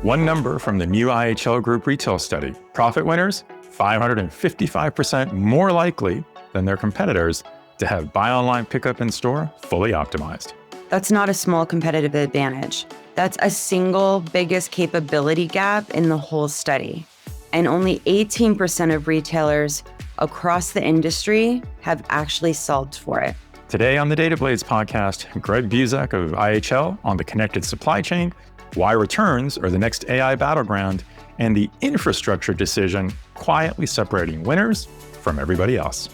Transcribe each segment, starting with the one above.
One number from the new IHL Group retail study: profit winners, 555% more likely than their competitors to have buy online, pickup in store fully optimized. That's not a small competitive advantage. That's a single biggest capability gap in the whole study. And only 18% of retailers across the industry have actually solved for it. Today on the Data Blades podcast, Greg Buzek of IHL on the connected supply chain, why returns are the next AI battleground, and the infrastructure decision quietly separating winners from everybody else.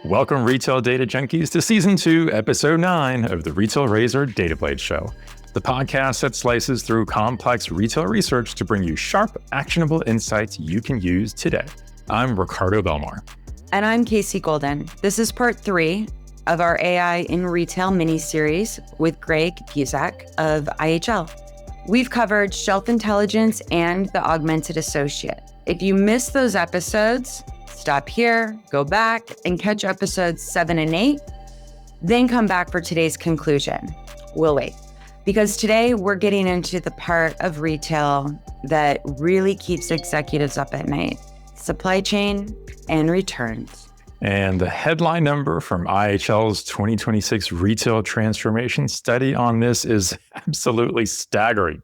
Welcome, retail data junkies, to Season 2, Episode 9 of the Retail Razor Data Blades Show, the podcast that slices through complex retail research to bring you sharp, actionable insights you can use today. I'm Ricardo Belmar. And I'm Casey Golden. This is part 3 of our AI in Retail mini-series with Greg Buzek of IHL. We've covered shelf intelligence and the augmented associate. If you missed those episodes, stop here, go back, and catch episodes 7 and 8, then come back for today's conclusion. We'll wait, because today we're getting into the part of retail that really keeps executives up at night: supply chain and returns. And the headline number from IHL's 2026 Retail Transformation Study on this is absolutely staggering.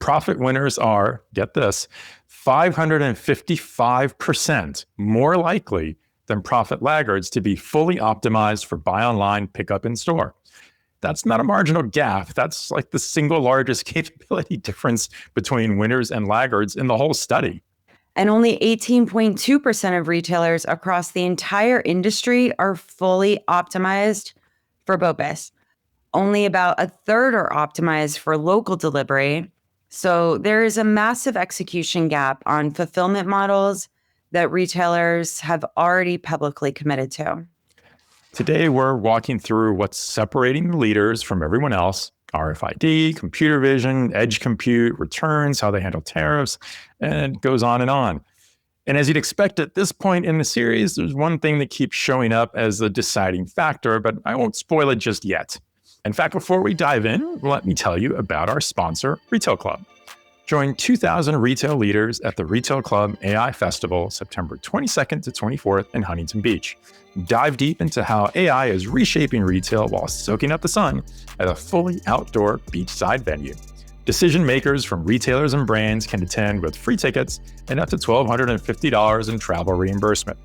Profit winners are, get this, 555% more likely than profit laggards to be fully optimized for buy online, pickup in store. That's not a marginal gap. That's like the single largest capability difference between winners and laggards in the whole study. And only 18.2% of retailers across the entire industry are fully optimized for BOPIS. Only about a third are optimized for local delivery. So there is a massive execution gap on fulfillment models that retailers have already publicly committed to. Today, we're walking through what's separating the leaders from everyone else: RFID, computer vision, edge compute, returns, how they handle tariffs, and it goes on and on. And as you'd expect at this point in the series, there's one thing that keeps showing up as the deciding factor, but I won't spoil it just yet. In fact, before we dive in, let me tell you about our sponsor, Retail Club. Join 2,000 retail leaders at the Retail Club AI Festival, September 22nd to 24th in Huntington Beach. Dive deep into how AI is reshaping retail while soaking up the sun at a fully outdoor beachside venue. Decision makers from retailers and brands can attend with free tickets and up to $1,250 in travel reimbursement.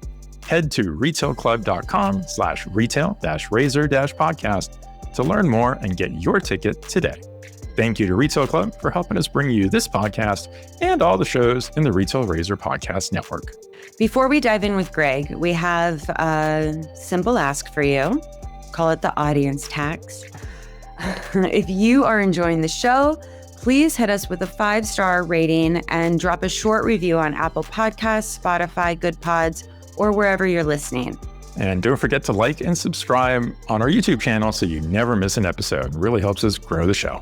Head to retailclub.com/retail-razor-podcast to learn more and get your ticket today. Thank you to Retail Club for helping us bring you this podcast and all the shows in the Retail Razor Podcast Network. Before we dive in with Greg, we have a simple ask for you. Call it the audience tax. If you are enjoying the show, please hit us with a 5-star rating and drop a short review on Apple Podcasts, Spotify, Good Pods, or wherever you're listening. And don't forget to like and subscribe on our YouTube channel so you never miss an episode. It really helps us grow the show.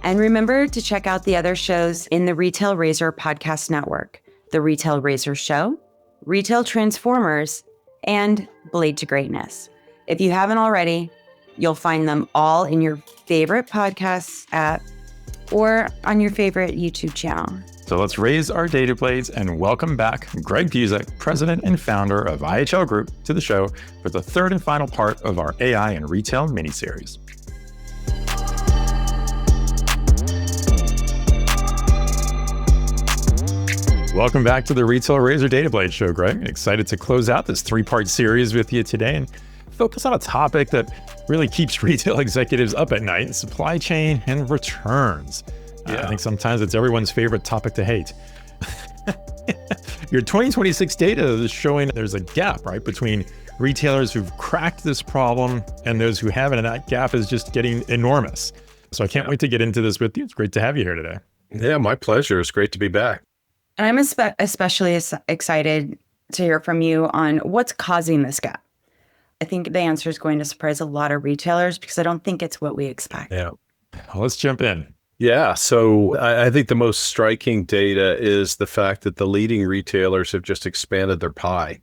And remember to check out the other shows in the Retail Razor Podcast Network: The Retail Razor Show, Retail Transformers, and Blade to Greatness. If you haven't already, you'll find them all in your favorite podcast app or on your favorite YouTube channel. So let's raise our data blades and welcome back Greg Buzek, president and founder of IHL Group, to the show for the third and final part of our AI and Retail mini-series. Welcome back to the Retail Razor Data Blades Show, Greg. Excited to close out this 3-part series with you today and focus on a topic that really keeps retail executives up at night: supply chain and returns. I think sometimes it's everyone's favorite topic to hate. Your 2026 data is showing there's a gap, right, between retailers who've cracked this problem and those who haven't, and that gap is just getting enormous. So I can't wait to get into this with you. It's great to have you here today. Yeah, my pleasure. It's great to be back. And I'm especially excited to hear from you on what's causing this gap. I think the answer is going to surprise a lot of retailers because I don't think it's what we expect. Yeah. Well, let's jump in. Yeah. So I think the most striking data is the fact that the leading retailers have just expanded their pie.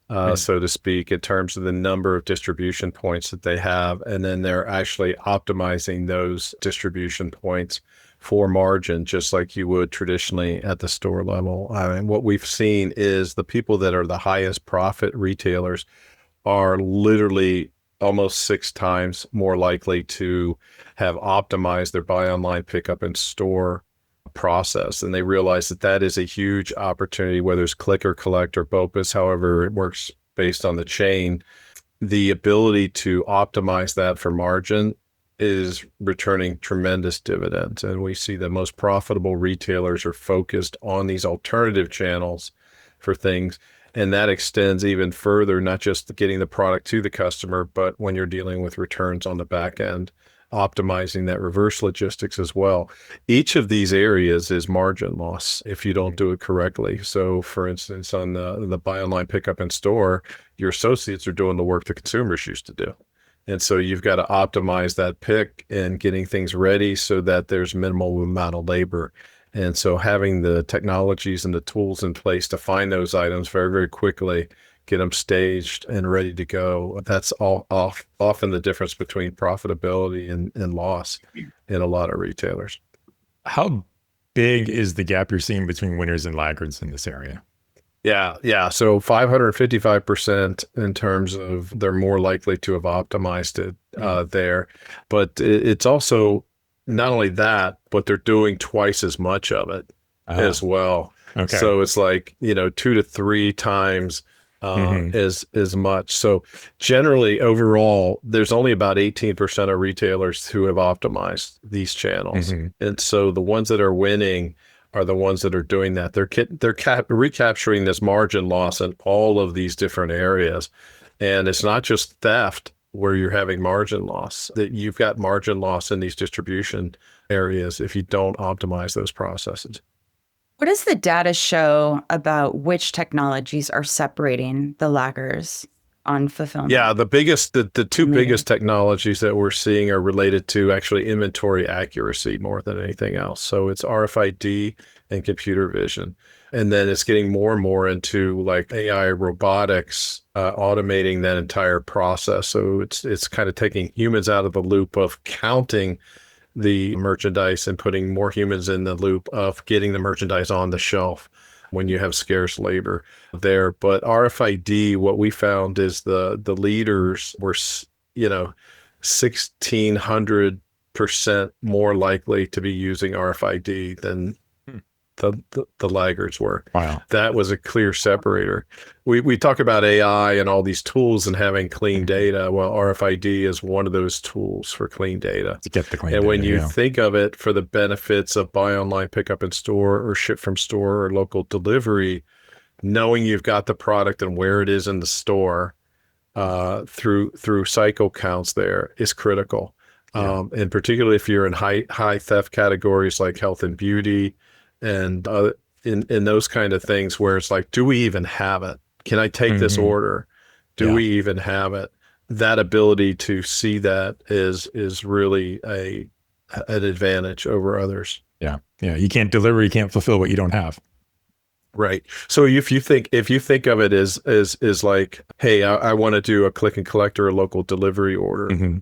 Right. so to speak, in terms of the number of distribution points that they have. And then they're actually optimizing those distribution points for margin, just like you would traditionally at the store level. I mean, what we've seen is the people that are the highest profit retailers are literally almost 6 times more likely to have optimized their buy online, pick up in store process. And they realize that that is a huge opportunity, whether it's click or collect or BOPIS, however it works based on the chain. The ability to optimize that for margin is returning tremendous dividends. And we see the most profitable retailers are focused on these alternative channels for things. And that extends even further, not just getting the product to the customer, but when you're dealing with returns on the back end, optimizing that reverse logistics as well. Each of these areas is margin loss if you don't do it correctly. So for instance, on the buy online, pick up in store, your associates are doing the work the consumers used to do. And so you've got to optimize that pick and getting things ready so that there's minimal amount of labor. And so having the technologies and the tools in place to find those items very, very quickly, get them staged and ready to go. That's often the difference between profitability and loss in a lot of retailers. How big is the gap you're seeing between winners and laggards in this area? Yeah. So 555% in terms of they're more likely to have optimized it there. But it's also not only that, but they're doing twice as much of it as well. Okay. So it's like, 2 to 3 times as much. So generally overall, there's only about 18% of retailers who have optimized these channels. And so the ones that are winning are the ones that are doing that. They're recapturing this margin loss in all of these different areas. And it's not just theft where you're having margin loss, that you've got margin loss in these distribution areas if you don't optimize those processes. What does the data show about which technologies are separating the laggards on fulfillment? Yeah, the two biggest technologies that we're seeing are related to actually inventory accuracy more than anything else. So it's RFID and computer vision. And then it's getting more and more into like AI robotics, automating that entire process. So it's kind of taking humans out of the loop of counting the merchandise and putting more humans in the loop of getting the merchandise on the shelf when you have scarce labor there. But RFID, what we found is the leaders were, 1,600% more likely to be using RFID than the laggards were. Wow. That was a clear separator. We talk about AI and all these tools and having clean data. Well, RFID is one of those tools for clean data. To get the clean and data, when you think of it for the benefits of buy online, pick up in store or ship from store or local delivery, knowing you've got the product and where it is in the store through cycle counts there is critical. And particularly if you're in high theft categories like health and beauty, and in those kind of things where it's like, do we even have it? Can I take this order? Do we even have it? That ability to see that is really an advantage over others. Yeah. You can't deliver, you can't fulfill what you don't have. Right. So if you think of it as like, hey, I want to do a click and collect or a local delivery order.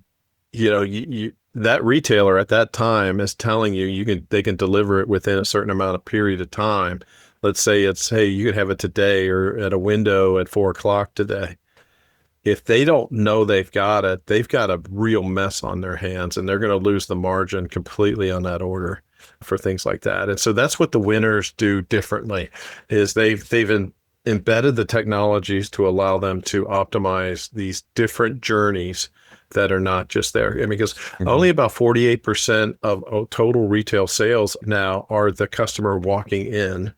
You that retailer at that time is telling you they can deliver it within a certain amount of period of time. Let's say it's, hey, you can have it today or at a window at 4:00 today. If they don't know they've got it, they've got a real mess on their hands, and they're going to lose the margin completely on that order for things like that. And so that's what the winners do differently, is they've embedded the technologies to allow them to optimize these different journeys that are not just there. I mean, because only about 48% of total retail sales now are the customer walking in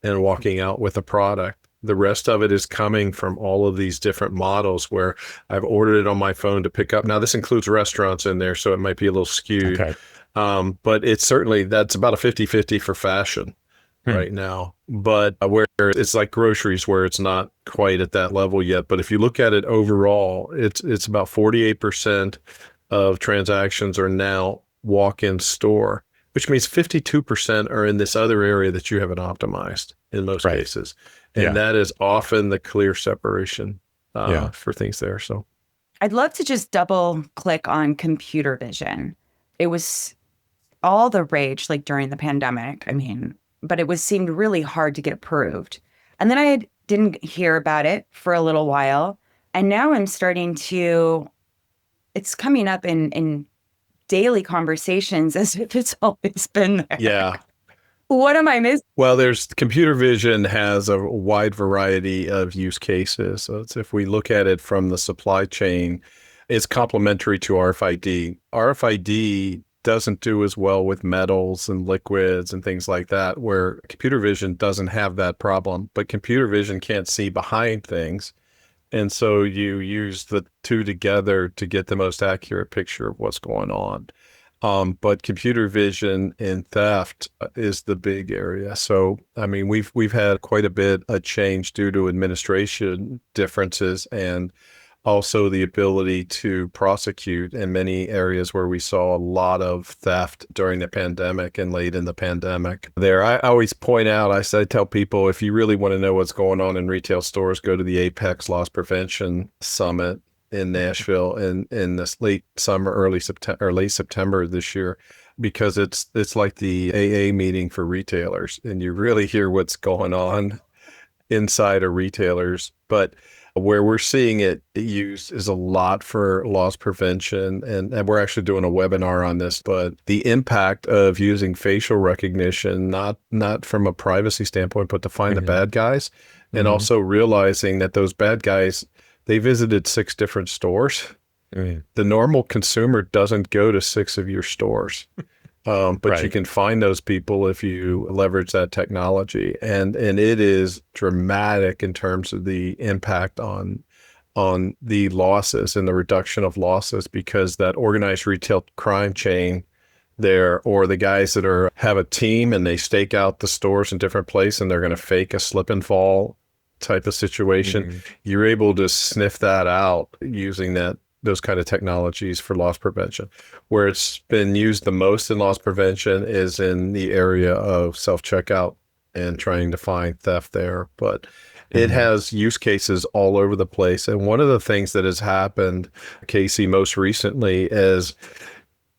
and walking out with a product. The rest of it is coming from all of these different models where I've ordered it on my phone to pick up. Now, this includes restaurants in there, so it might be a little skewed. Okay. But it's certainly, that's about a 50-50 for fashion right now. But where it's like groceries, where it's not quite at that level yet. But if you look at it overall, it's about 48% of transactions are now walk-in store. which means 52% are in this other area that you haven't optimized in most cases. And that is often the clear separation for things there. So I'd love to just double click on computer vision. It was all the rage like during the pandemic. I mean, but it seemed really hard to get approved. And then I didn't hear about it for a little while. And now I'm starting to, it's coming up in daily conversations as if it's always been there. yeah. What am I missing? Well, computer vision has a wide variety of use cases. So if we look at it from the supply chain, it's complementary to RFID. RFID doesn't do as well with metals and liquids and things like that, where computer vision doesn't have that problem, but computer vision can't see behind things. And so you use the two together to get the most accurate picture of what's going on. But computer vision and theft is the big area. So, I mean, we've had quite a bit of change due to administration differences and also the ability to prosecute in many areas where we saw a lot of theft during the pandemic and late in the pandemic. I always point out, I tell people, if you really want to know what's going on in retail stores, go to the Apex Loss Prevention Summit in Nashville in this late summer, early September, or late September this year, because it's like the AA meeting for retailers, and you really hear what's going on inside of retailers. But where we're seeing it used is a lot for loss prevention, and we're actually doing a webinar on this. But the impact of using facial recognition, not from a privacy standpoint, but to find the bad guys, and also realizing that those bad guys, they visited 6 different stores. The normal consumer doesn't go to 6 of your stores, but you can find those people if you leverage that technology, and it is dramatic in terms of the impact on the losses and the reduction of losses, because that organized retail crime chain there, or the guys that have a team and they stake out the stores in different places and they're going to fake a slip and fall type of situation, you're able to sniff that out using those kind of technologies for loss prevention. Where it's been used the most in loss prevention is in the area of self-checkout and trying to find theft there. But it has use cases all over the place. And one of the things that has happened, Casey, most recently, is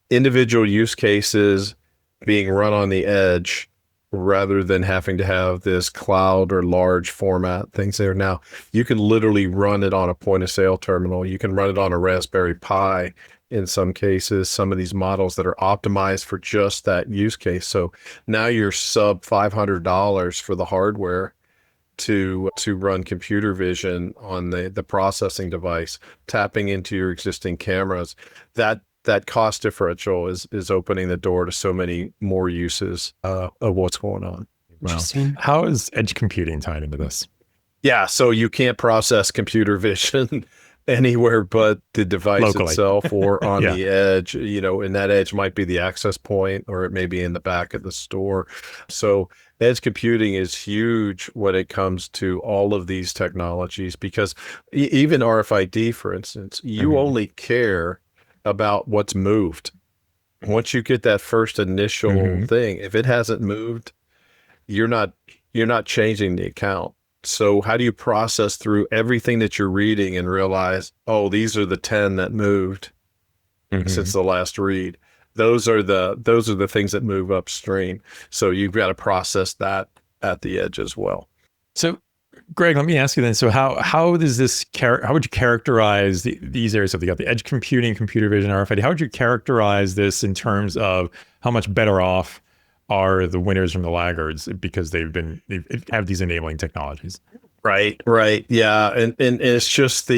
individual use cases being run on the edge rather than having to have this cloud or large format things there. Now, you can literally run it on a point of sale terminal. You can run it on a Raspberry Pi in some cases, some of these models that are optimized for just that use case. So now you're sub $500 for the hardware to run computer vision on the processing device, tapping into your existing cameras. That cost differential is opening the door to so many more uses of what's going on. Interesting. Wow. How is edge computing tied into this? Yeah, so you can't process computer vision anywhere but the device Locally. itself or on the edge, and that edge might be the access point, or it may be in the back of the store. So edge computing is huge when it comes to all of these technologies, because even RFID, for instance, you only care about what's moved. Once you get that first initial thing, if it hasn't moved, you're not changing the account. So how do you process through everything that you're reading and realize, oh, these are the 10 that moved since the last read? Those are the things that move upstream. So you've got to process that at the edge as well. So Greg, let me ask you then. So how would you characterize these areas? So you got the edge computing, computer vision, RFID. How would you characterize this in terms of how much better off are the winners from the laggards because they have these enabling technologies? Right. Yeah. And it's just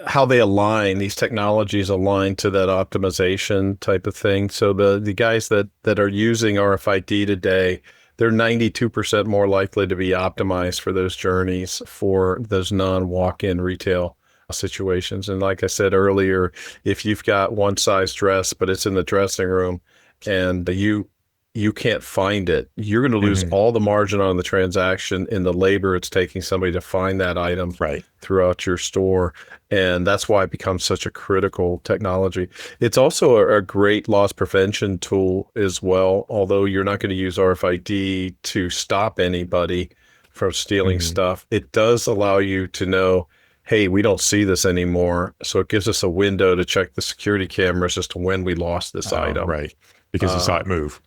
how they align, these technologies align to that optimization type of thing. So the guys that are using RFID today, they're 92% more likely to be optimized for those journeys, for those non-walk-in retail situations. And like I said earlier, if you've got one size dress, but it's in the dressing room, and you you can't find it. You're going to lose all the margin on the transaction and the labor it's taking somebody to find that item throughout your store. And that's why it becomes such a critical technology. It's also a great loss prevention tool as well, although you're not going to use RFID to stop anybody from stealing stuff. It does allow you to know, hey, we don't see this anymore. So it gives us a window to check the security cameras as to when we lost this item. Right. Because you saw it move.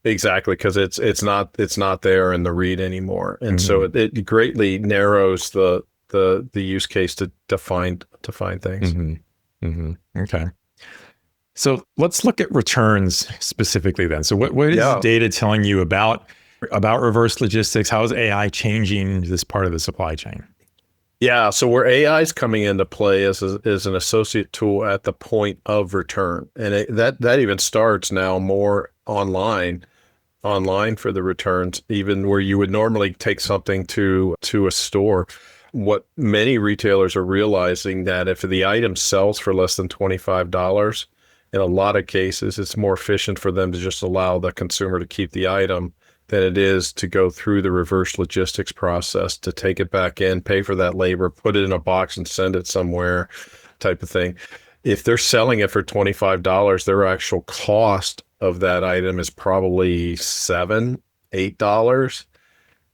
Exactly, because it's not there in the read anymore, and so it greatly narrows the use case to find things. Okay, so let's look at returns specifically then. So what is data telling you about reverse logistics? How is AI changing this part of the supply chain? Yeah, so where AI is coming into play is an associate tool at the point of return, and that even starts now more online for the returns, even where you would normally take something to a store. What many retailers are realizing that if the item sells for less than $25, in a lot of cases, it's more efficient for them to just allow the consumer to keep the item than it is to go through the reverse logistics process to take it back in, pay for that labor, put it in a box and send it somewhere type of thing. If they're selling it for $25, their actual cost of that item is probably $7, $8,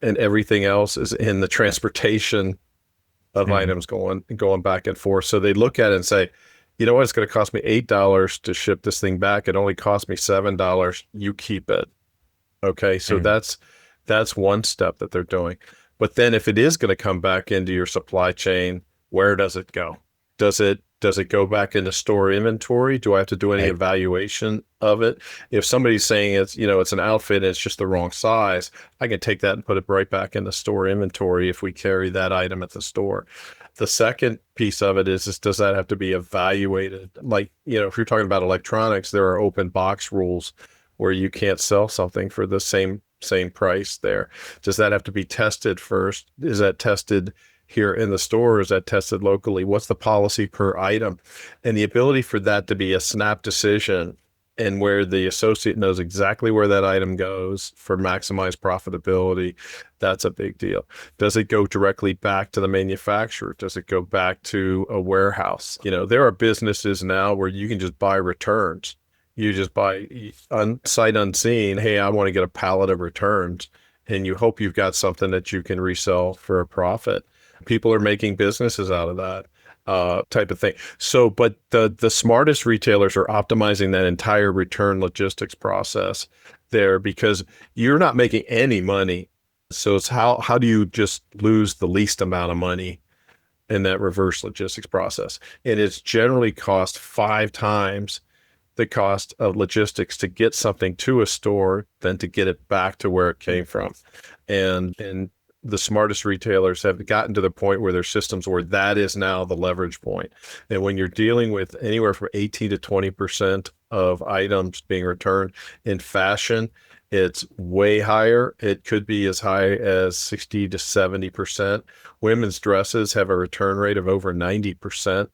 and everything else is in the transportation of items going back and forth. So they look at it and say, you know what, it's going to cost me $8 to ship this thing back. It only cost me $7. You keep it. Okay, so that's one step that they're doing. But then if it is going to come back into your supply chain, where does it go? Does it go back into store inventory? Do I have to do any evaluation of it? If somebody's saying it's an outfit and it's just the wrong size, I can take that and put it right back into store inventory if we carry that item at the store. The second piece of it is does that have to be evaluated? Like, if you're talking about electronics, there are open box rules where you can't sell something for the same price there. Does that have to be tested first? Is that tested here in the store? Is that tested locally? What's the policy per item? And the ability for that to be a snap decision and where the associate knows exactly where that item goes for maximized profitability, that's a big deal. Does it go directly back to the manufacturer? Does it go back to a warehouse? There are businesses now where you can just buy returns. You just buy sight unseen, hey, I want to get a pallet of returns, and you hope you've got something that you can resell for a profit. People are making businesses out of that type of thing. So, but the smartest retailers are optimizing that entire return logistics process there because you're not making any money. So it's how do you just lose the least amount of money in that reverse logistics process? And it's generally cost 5 times the cost of logistics to get something to a store than to get it back to where it came from. And the smartest retailers have gotten to the point where their systems where that is now the leverage point. And when you're dealing with anywhere from 18 to 20% of items being returned in fashion, it's way higher. It could be as high as 60 to 70%. Women's dresses have a return rate of over 90%.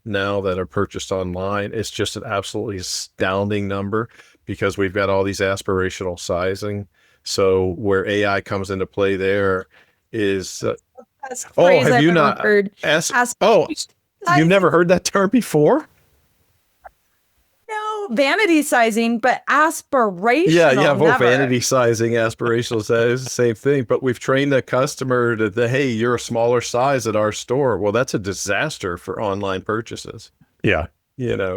Now that are purchased online. It's just an absolutely astounding number because we've got all these aspirational sizing. So where AI comes into play there is, have you not heard? You've never heard that term before? No, vanity sizing, but aspirational. Yeah, both vanity sizing, aspirational size is the same thing. But we've trained the customer to hey, you're a smaller size at our store. Well, that's a disaster for online purchases. Yeah.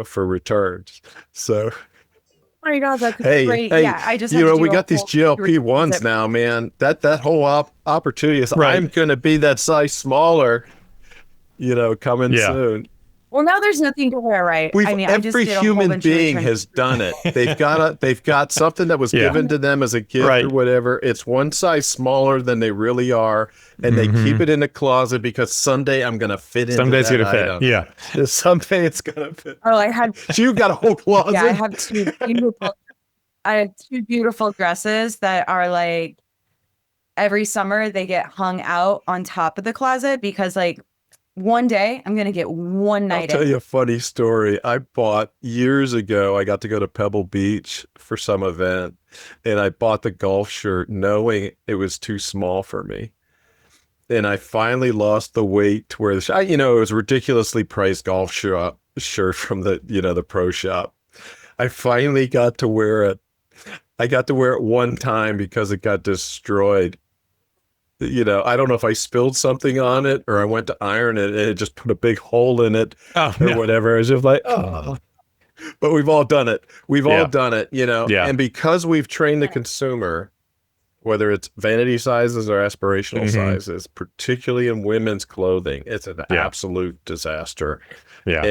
For returns. So oh my God, that's great. Yeah, I just we got these GLP-1s now, man. That whole opportunity is I'm going to be that size smaller, coming soon. Well, now there's nothing to wear, right? Every human being has done it. They've got something that was given to them as a gift or whatever. It's one size smaller than they really are, and they keep it in the closet because someday I'm going to fit into Someday's that gonna item. fit. Yeah. Someday it's going to fit. Oh, I had. You've got a whole closet. Yeah, I have two beautiful dresses that are every summer they get hung out on top of the closet because one day. I'm going to get one I'll night tell in. you a funny story. I bought years ago, I got to go to Pebble Beach for some event, and I bought the golf shirt knowing it was too small for me. And I finally lost the weight to where it was a ridiculously priced golf shirt from the pro shop. I finally got to wear it. I got to wear it one time because it got destroyed. I don't know if I spilled something on it or I went to iron it and it just put a big hole in it or whatever. I was just like, oh, but we've all done it. We've all done it, Yeah. and because we've trained the consumer, whether it's vanity sizes or aspirational sizes, particularly in women's clothing, it's an absolute disaster. Yeah.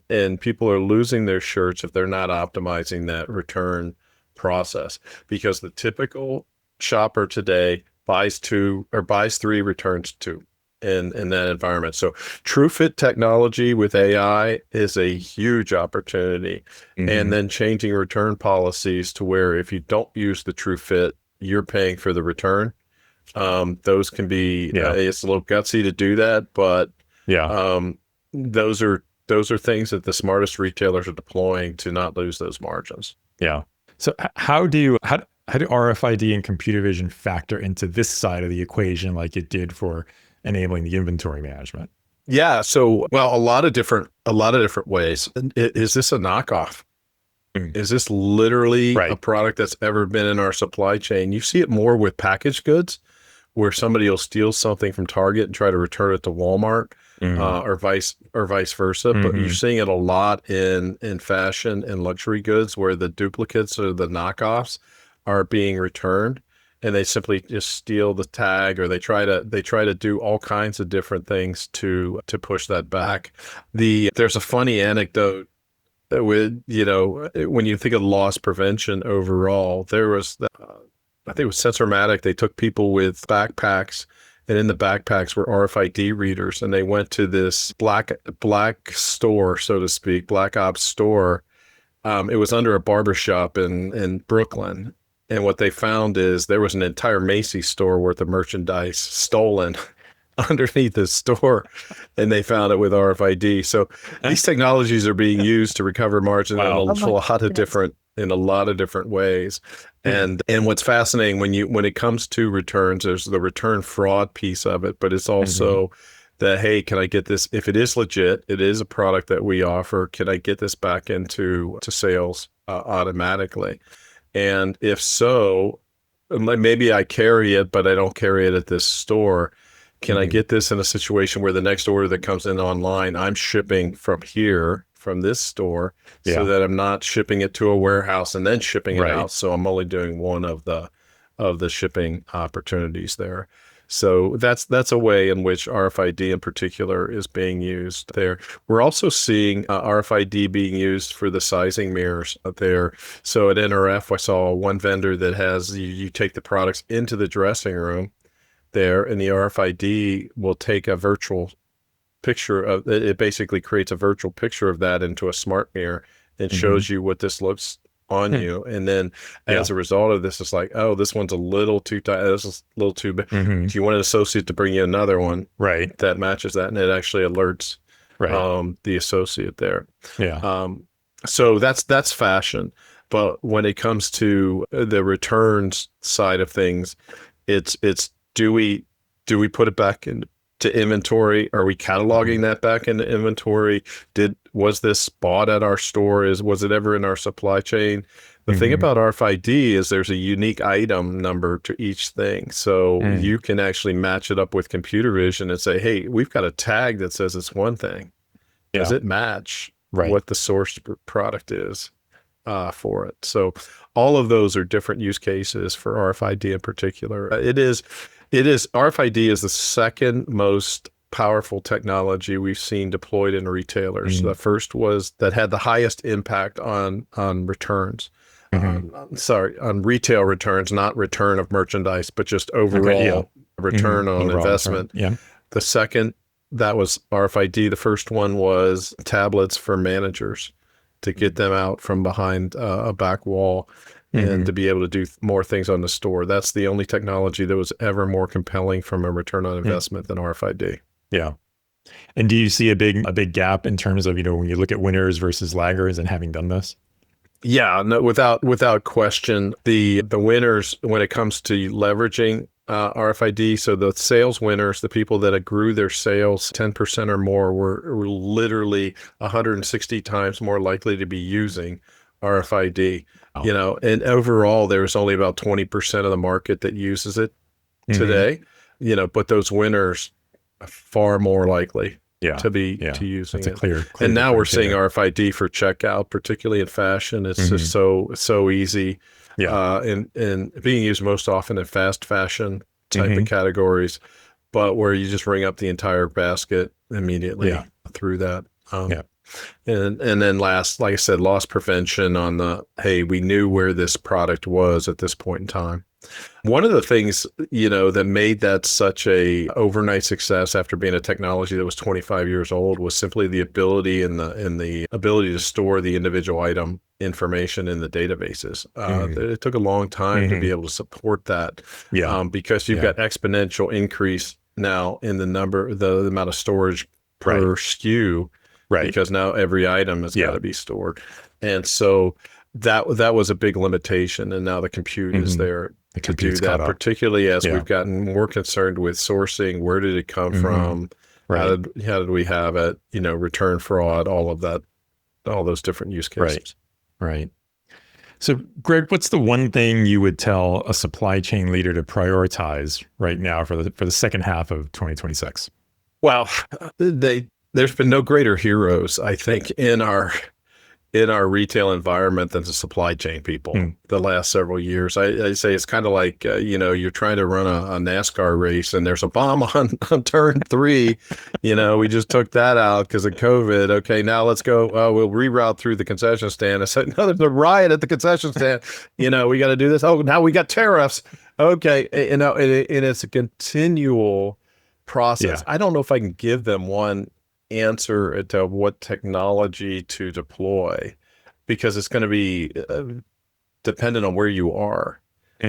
And people are losing their shirts if they're not optimizing that return process, because the typical shopper today buys 2 or buys 3, returns 2 in that environment. So true fit technology with AI is a huge opportunity. And then changing return policies to where if you don't use the true fit, you're paying for the return. Those can be, it's a little gutsy to do that, but those are things that the smartest retailers are deploying to not lose those margins. Yeah. So how do RFID and computer vision factor into this side of the equation like it did for enabling the inventory management? Yeah. So, well, a lot of different ways. Is this a knockoff? Is this literally a product that's ever been in our supply chain? You see it more with packaged goods, where somebody will steal something from Target and try to return it to Walmart, or vice versa. But you're seeing it a lot in fashion and luxury goods, where the duplicates or the knockoffs are being returned, and they simply just steal the tag, or they try to do all kinds of different things to push that back. There's a funny anecdote with, when you think of loss prevention overall, there was, I think it was Sensormatic. They took people with backpacks, and in the backpacks were RFID readers, and they went to this black store, so to speak, black ops store. It was under a barbershop in Brooklyn. And what they found is there was an entire Macy's store worth of merchandise stolen underneath the store, and they found it with RFID. So these technologies are being used to recover margin in a lot of different ways. And what's fascinating when it comes to returns, there's the return fraud piece of it, but it's also that, hey, can I get this? If it is legit, it is a product that we offer, can I get this back into sales automatically? And if so, maybe I carry it, but I don't carry it at this store. Can I get this in a situation where the next order that comes in online, I'm shipping from here, from this store, so that I'm not shipping it to a warehouse and then shipping it out. So I'm only doing one of the shipping opportunities there. So that's a way in which RFID in particular is being used there. We're also seeing RFID being used for the sizing mirrors there. So at NRF, I saw one vendor that has, you take the products into the dressing room there, and the RFID will take a virtual picture of it. It basically creates a virtual picture of that into a smart mirror and shows you what this looks on you. And then as a result of this, it's like, oh, this one's a little too tight. This is a little too big. Do you want an associate to bring you another one that matches that? And it actually alerts the associate there. So that's fashion. But when it comes to the returns side of things, it's do we put it back into inventory? Are we cataloging that back into inventory? Was this bought at our store? Was it ever in our supply chain? The thing about RFID is there's a unique item number to each thing. So you can actually match it up with computer vision and say, hey, we've got a tag that says it's one thing. Does it match what the source product is for it? So all of those are different use cases for RFID in particular. RFID is the second most powerful technology we've seen deployed in retailers. The first was that had the highest impact on returns. On retail returns, not return of merchandise, but just overall return on investment. The second, that was RFID. The first one was tablets for managers to get them out from behind a back wall and to be able to do more things on the store. That's the only technology that was ever more compelling from a return on investment than RFID. Yeah. And do you see a big gap in terms of, when you look at winners versus laggards and having done this? Yeah, no, without question, the winners when it comes to leveraging RFID. So the sales winners, the people that grew their sales 10% or more, were literally 160 times more likely to be using RFID. Oh. And overall, there's only about 20% of the market that uses it today. But those winners are far more likely to be using That's a it. clear And now we're seeing differentiator. RFID for checkout, particularly in fashion. It's just so easy. And being used most often in fast fashion type of categories, but where you just ring up the entire basket immediately through that. And then last, like I said, loss prevention on hey, we knew where this product was at this point in time. One of the things, that made that such a overnight success after being a technology that was 25 years old was simply the ability and the ability to store the individual item information in the databases. It took a long time to be able to support that because you've got exponential increase now in the amount of storage per SKU, because now every item has got to be stored. And so that was a big limitation. And now the compute is there to do that, particularly as we've gotten more concerned with sourcing. Where did it come from? How did we have it? Return fraud, all of that, all those different use cases. Right. So, Greg, what's the one thing you would tell a supply chain leader to prioritize right now for the second half of 2026? Well, there's been no greater heroes, I think, in our retail environment than the supply chain people the last several years. I say it's kind of like, you're trying to run a NASCAR race and there's a bomb on turn 3. We just took that out because of COVID. Okay, now let's go. We'll reroute through the concession stand. I said, no, there's a riot at the concession stand. We got to do this. Oh, now we got tariffs. Okay. And it's a continual process. I don't know if I can give them one answer to what technology to deploy, because it's going to be dependent on where you are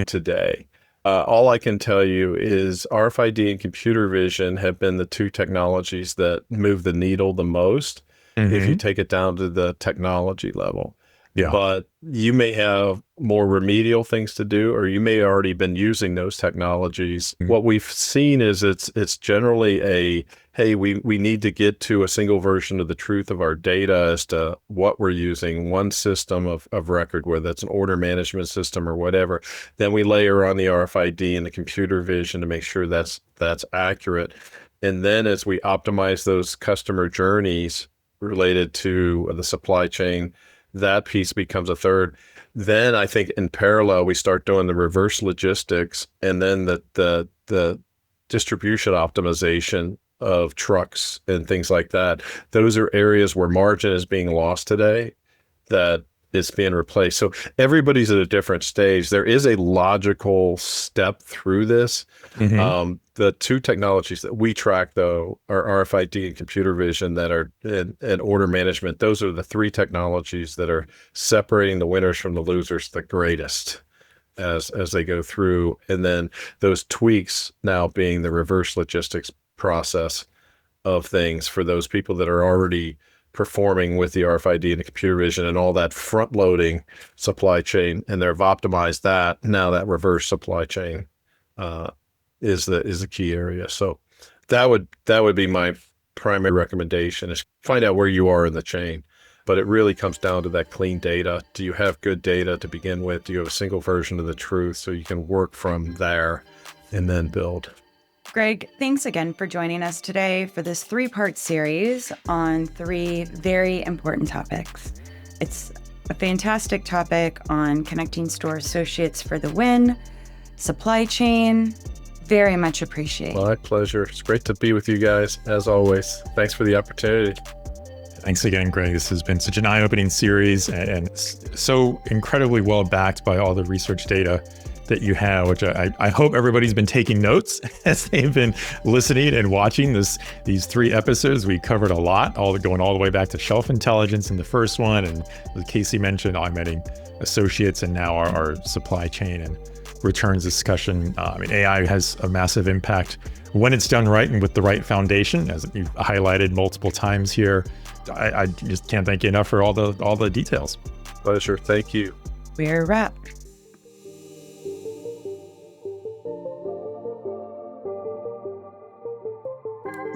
today. All I can tell you is RFID and computer vision have been the two technologies that move the needle the most if you take it down to the technology level. But you may have more remedial things to do, or you may already been using those technologies. What we've seen is it's generally hey, we need to get to a single version of the truth of our data as to what we're using, one system of record, whether that's an order management system or whatever. Then we layer on the RFID and the computer vision to make sure that's accurate. And then as we optimize those customer journeys related to the supply chain, that piece becomes a third. Then I think in parallel, we start doing the reverse logistics, and then the distribution optimization of trucks and things like that. Those are areas where margin is being lost today that is being replaced. So everybody's at a different stage. There is a logical step through this. The two technologies that we track, though, are RFID and computer vision that are in order management. Those are the three technologies that are separating the winners from the losers the greatest as they go through. And then those tweaks now being the reverse logistics process of things for those people that are already performing with the RFID and the computer vision and all that front loading supply chain, and they've optimized that. Now that reverse supply chain is the key area. So that would be my primary recommendation, is find out where you are in the chain. But it really comes down to that clean data. Do you have good data to begin with? Do you have a single version of the truth so you can work from there and then build? Greg, thanks again for joining us today for this 3-part series on 3 very important topics. It's a fantastic topic on connecting store associates for the win, supply chain. Very much appreciate. My pleasure. It's great to be with you guys, as always. Thanks for the opportunity. Thanks again, Greg. This has been such an eye-opening series and so incredibly well backed by all the research data that you have, which I hope everybody's been taking notes as they've been listening and watching these 3 episodes. We covered a lot, going all the way back to shelf intelligence in the first one, and as Casey mentioned, augmenting associates, and now our supply chain. And returns discussion. AI has a massive impact when it's done right and with the right foundation, as you've highlighted multiple times here. I just can't thank you enough for all the details. Pleasure. Thank you. We're wrapped.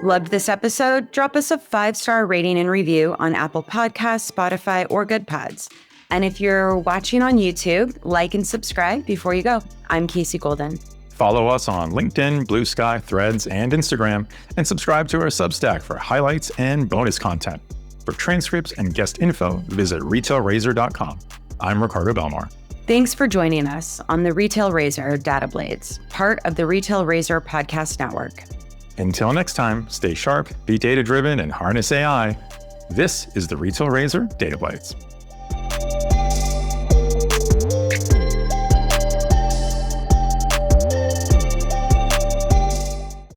Loved this episode? Drop us a 5-star rating and review on Apple Podcasts, Spotify, or GoodPods. And if you're watching on YouTube, like and subscribe before you go. I'm Casey Golden. Follow us on LinkedIn, Blue Sky, Threads, and Instagram, and subscribe to our Substack for highlights and bonus content. For transcripts and guest info, visit retailrazor.com. I'm Ricardo Belmar. Thanks for joining us on the Retail Razor Data Blades, part of the Retail Razor Podcast Network. Until next time, stay sharp, be data-driven, and harness AI. This is the Retail Razor Data Blades.